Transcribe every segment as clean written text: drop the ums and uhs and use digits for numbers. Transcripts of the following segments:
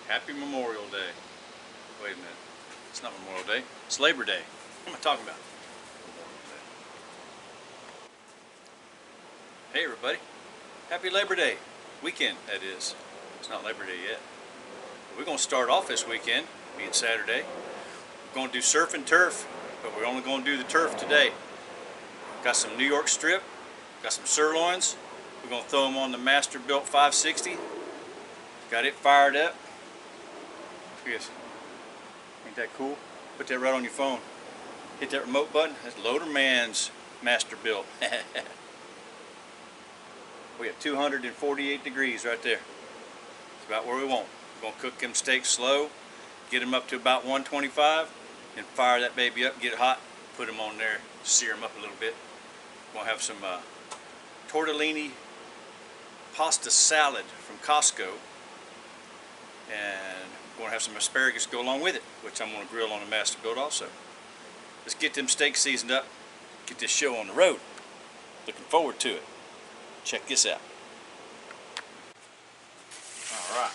Happy Memorial Day. Wait a minute. It's not Memorial Day. It's Labor Day. What am I talking about? Memorial Day. Hey everybody. Happy Labor Day. Weekend, that is. It's not Labor Day yet. But we're going to start off this weekend, being Saturday. We're going to do surf and turf, but we're only going to do the turf today. Got some New York strip. Got some sirloins. We're going to throw them on the Masterbuilt 560. Got it fired up. Look at this. Ain't that cool? Put that right on your phone. Hit that remote button. That's Loaderman's Masterbuilt. We have 248 degrees right there. It's about where we want. We're going to cook them steaks slow, get them up to about 125, and fire that baby up, get it hot, put them on there, sear them up a little bit. We're going to have some tortellini pasta salad from Costco, and we're going to have some asparagus go along with it, which I'm going to grill on the Masterbuilt also. Let's get them steaks seasoned up, get this show on the road. Looking forward to it. Check this out. Alright.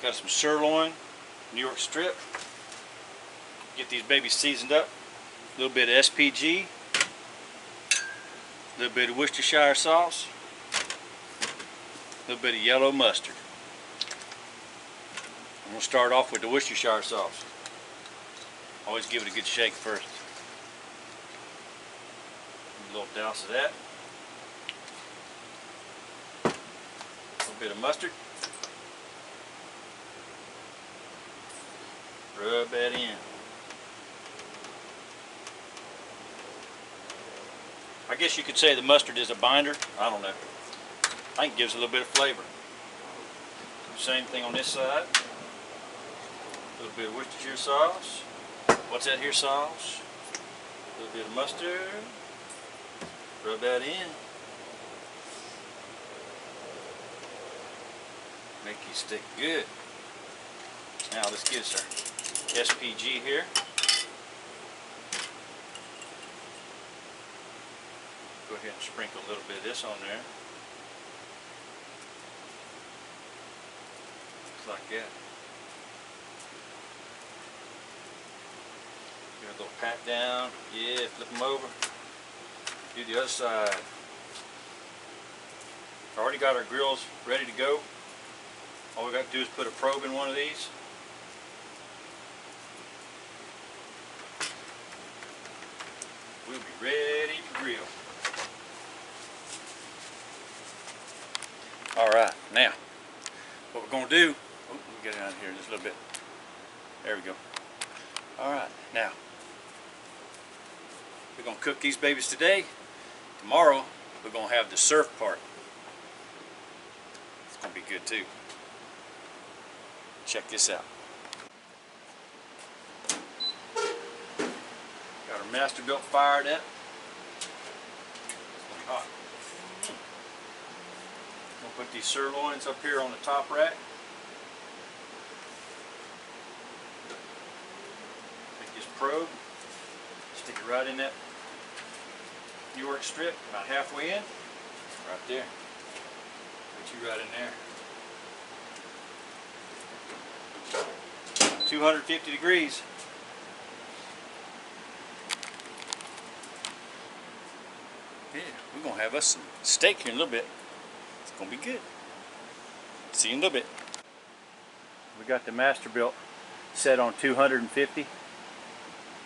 Got some sirloin, New York strip. Get these babies seasoned up. A little bit of SPG. A little bit of Worcestershire sauce. A little bit of yellow mustard. I'm going to start off with the Worcestershire sauce. Always give it a good shake first. A little douse of that. A little bit of mustard. Rub that in. I guess you could say the mustard is a binder. I don't know. I think it gives a little bit of flavor. Same thing on this side. A little bit of Worcestershire sauce. What's that here sauce? A little bit of mustard. Rub that in. Make you stick good. Now let's get us our SPG here. Go ahead and sprinkle a little bit of this on there. Just like that. Give it a little pat down. Yeah, flip them over. Do the other side. Already got our grills ready to go. All we got to do is put a probe in one of these. We'll be ready to grill. Alright, now, what we're going to do, let me get it out here just a little bit. There we go. Alright, now, we're going to cook these babies today. Tomorrow, we're going to have the surf part. It's going to be good too. Check this out. Got our Masterbuilt fired up. It's going to be hot. We'll put these sirloins up here on the top rack. Take this probe, stick it right in that New York strip, about halfway in, right there. Put you right in there. 250 degrees. Yeah, we're going to have us some steak here in a little bit. It's going to be good. See you in a little bit. We got the Masterbuilt set on 250.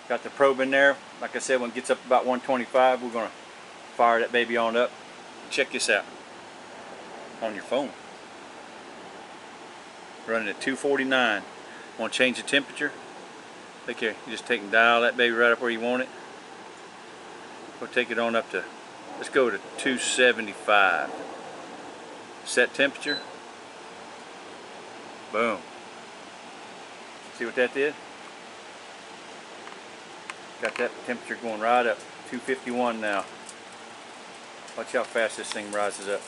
Got the probe in there. Like I said, when it gets up about 125, we're going to fire that baby on up. Check this out. On your phone. Running at 249. Want to change the temperature? Look here, you just take and dial that baby right up where you want it. We'll take it on up to, let's go to 275. Set temperature. Boom. See what that did? Got that temperature going right up. 251 now. Watch how fast this thing rises up.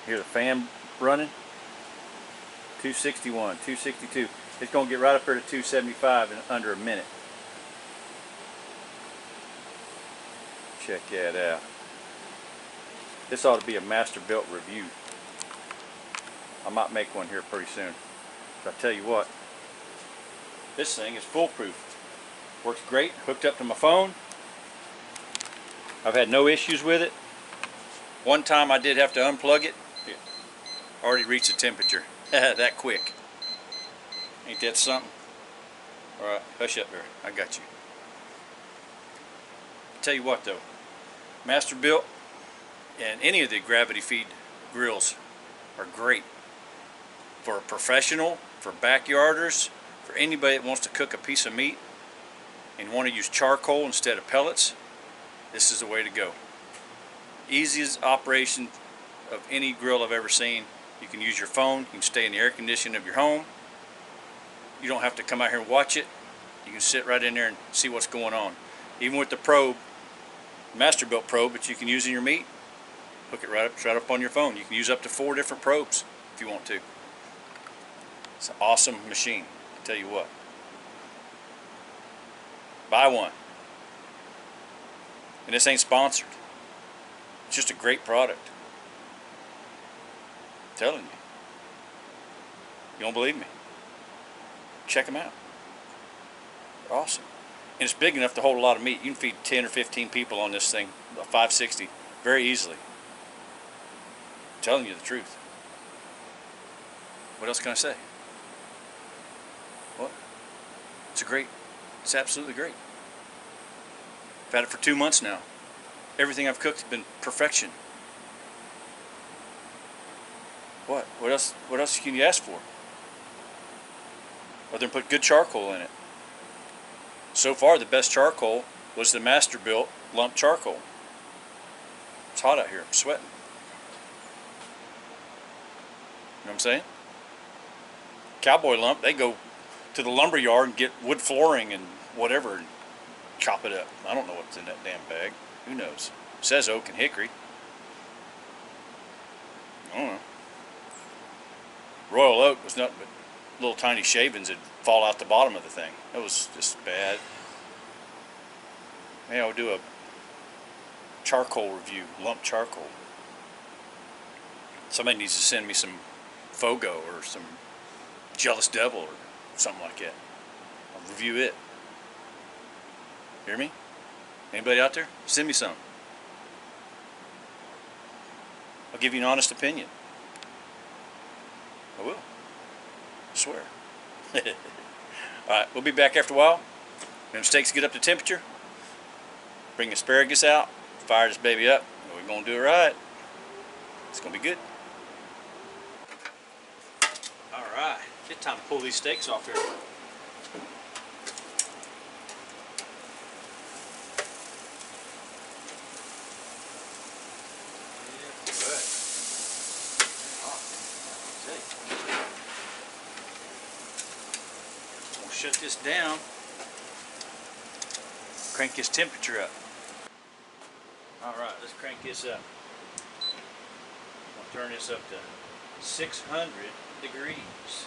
Hear the fan running. 261, 262. It's going to get right up there to 275 in under a minute. Check that out. This ought to be a Masterbuilt review. I might make one here pretty soon. But I tell you what, this thing is foolproof. Works great, hooked up to my phone. I've had no issues with it. One time I did have to unplug it. It already reached the temperature. That quick. Ain't that something? Alright, hush up there. I got you. Tell you what though, Masterbuilt and any of the gravity feed grills are great for a professional, for backyarders, for anybody that wants to cook a piece of meat and want to use charcoal instead of pellets. This is the way to go. Easiest operation of any grill I've ever seen. You can use your phone, you can stay in the air conditioning of your home. You don't have to come out here and watch it. You can sit right in there and see what's going on. Even with the probe, Masterbuilt probe that you can use in your meat, hook it right up on your phone. You can use up to 4 different probes if you want to. It's an awesome machine, I tell you what. Buy one. And this ain't sponsored. It's just a great product. I'm telling you. You don't believe me? Check them out. They're awesome. And it's big enough to hold a lot of meat. You can feed 10 or 15 people on this thing, 560, very easily. I'm telling you the truth. What else can I say? What? It's absolutely great. I've had it for 2 months now. Everything I've cooked has been perfection. What? What else can you ask for? Other than put good charcoal in it. So far, the best charcoal was the Masterbuilt lump charcoal. It's hot out here. I'm sweating. You know what I'm saying? Cowboy lump, they go to the lumber yard and get wood flooring and whatever and chop it up. I don't know what's in that damn bag. Who knows? It says oak and hickory. I don't know. Royal oak was nothing but little tiny shavings that fall out the bottom of the thing. That was just bad. Maybe I'll do a charcoal review, lump charcoal. Somebody needs to send me some Fogo or some Jealous Devil or something like that. I'll review it. Hear me? Anybody out there? Send me some. I'll give you an honest opinion. I will. I swear. Alright, we'll be back after a while. When steaks get up to temperature, bring asparagus out, fire this baby up, and we're going to do it right. It's going to be good. Alright, it's time to pull these steaks off here. Shut this down, crank this temperature up. Alright, let's crank this up. I'll turn this up to 600 degrees.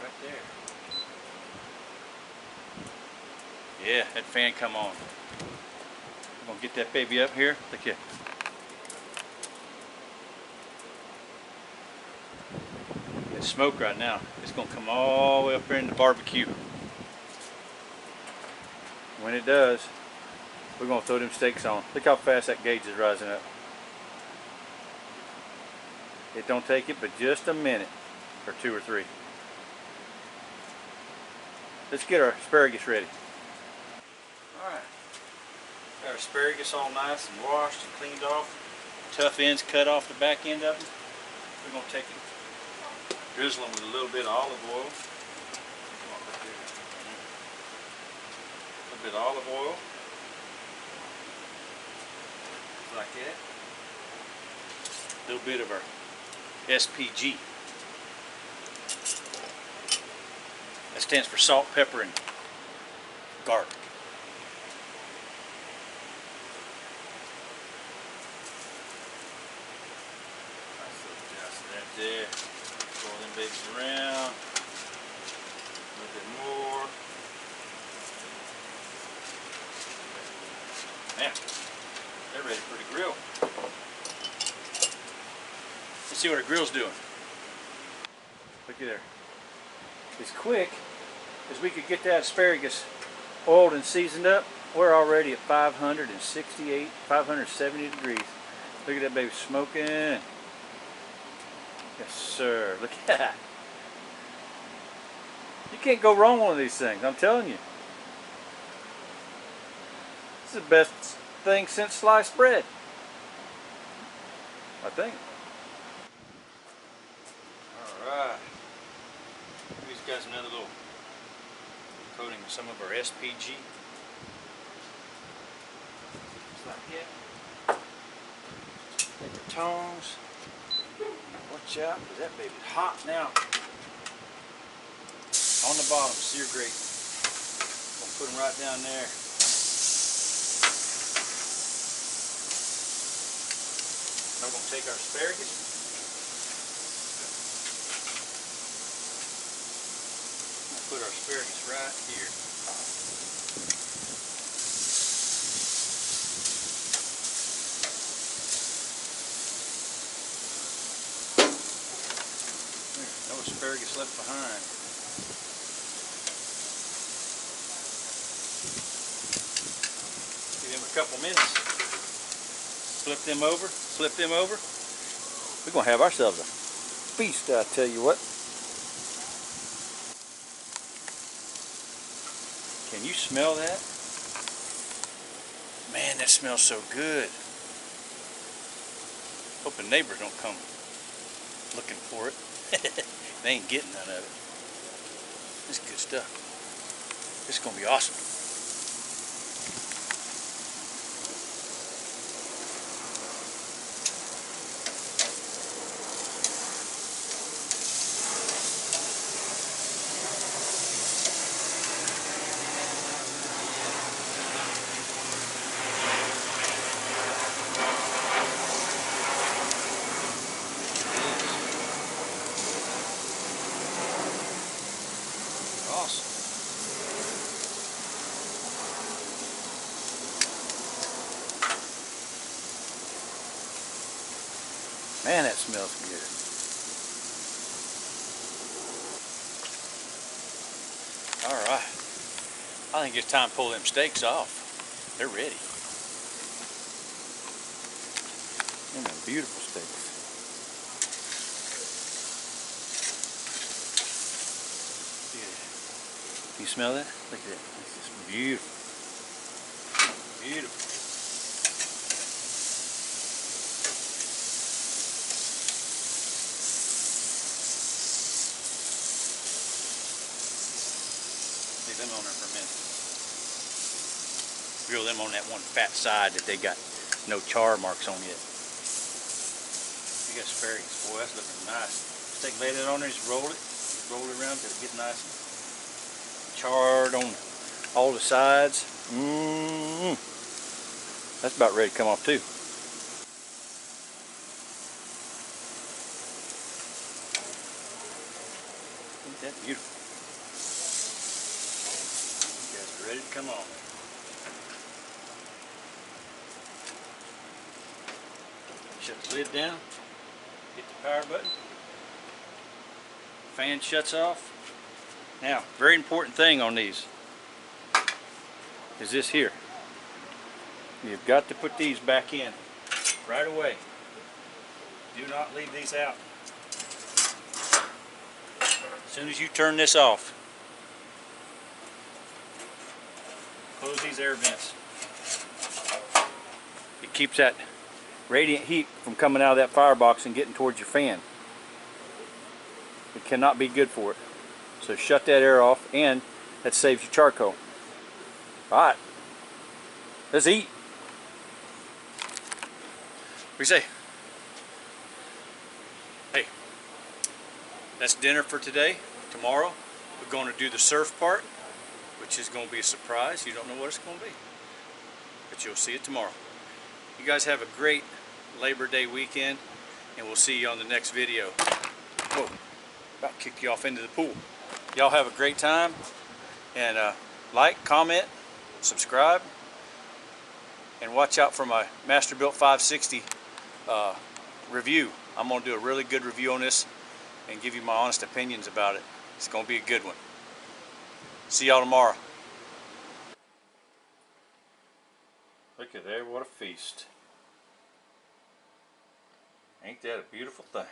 Right there. Yeah, that fan come on. I'm gonna get that baby up here. Look at smoke right now. It's going to come all the way up here in the barbecue. When it does, we're going to throw them steaks on. Look how fast that gauge is rising up. It don't take it but just a minute or 2 or 3. Let's get our asparagus ready. Alright, got our asparagus all nice and washed and cleaned off. Tough ends cut off the back end of them. We're going to take it, drizzle them with a little bit of olive oil. A little bit of olive oil. Like that. A little bit of our SPG. That stands for salt, pepper, and garlic. Nice little dust of that there. Throw them babies around. A little bit more. Now, they're ready for the grill. Let's see what our grill's doing. Look at there. As quick as we could get that asparagus oiled and seasoned up, we're already at 568, 570 degrees. Look at that baby smoking. Yes, sir. Look at that. You can't go wrong with one of these things, I'm telling you. This is the best thing since sliced bread, I think. Alright. These guys another little coating of some of our SPG. Just like that. Take your tongs. Watch out, because that baby's hot now. On the bottom, sear grate. I'm gonna put them right down there. Now we're gonna take our asparagus. Put our asparagus right here. There's no asparagus left behind. Give them a couple minutes. Flip them over, flip them over. We're gonna have ourselves a feast, I tell you what. Can you smell that? Man, that smells so good. Hope the neighbors don't come looking for it. They ain't getting none of it. This is good stuff. This is gonna be awesome. Man, that smells good. Alright. I think it's time to pull them steaks off. They're ready. Them are beautiful steaks. Yeah. Can you smell that? Look at that. It's just beautiful. Beautiful. Leave them on there for a minute. Grill them on that one fat side that they got no char marks on yet. You got asparagus, boy, that's looking nice. Just lay that on there, just roll it. Just roll it around till it gets nice and charred on all the sides. That's about ready to come off too. Ain't that beautiful? You guys are ready to come on. Shut the lid down. Hit the power button. Fan shuts off. Now, very important thing on these is this here. You've got to put these back in right away. Do not leave these out. As soon as you turn this off, close these air vents. It keeps that radiant heat from coming out of that firebox and getting towards your fan. It cannot be good for it. So shut that air off, and that saves you charcoal. Alright, let's eat. What do you say? Hey, that's dinner for today. Tomorrow we're going to do the surf part, which is going to be a surprise. You don't know what it's going to be, but you'll see it tomorrow. You guys have a great Labor Day weekend, and we'll see you on the next video. Whoa, about to kick you off into the pool. Y'all have a great time, and like, comment, subscribe, and watch out for my Masterbuilt 560 review. I'm going to do a really good review on this and give you my honest opinions about it. It's going to be a good one. See y'all tomorrow. Look at there, what a feast. Ain't that a beautiful thing?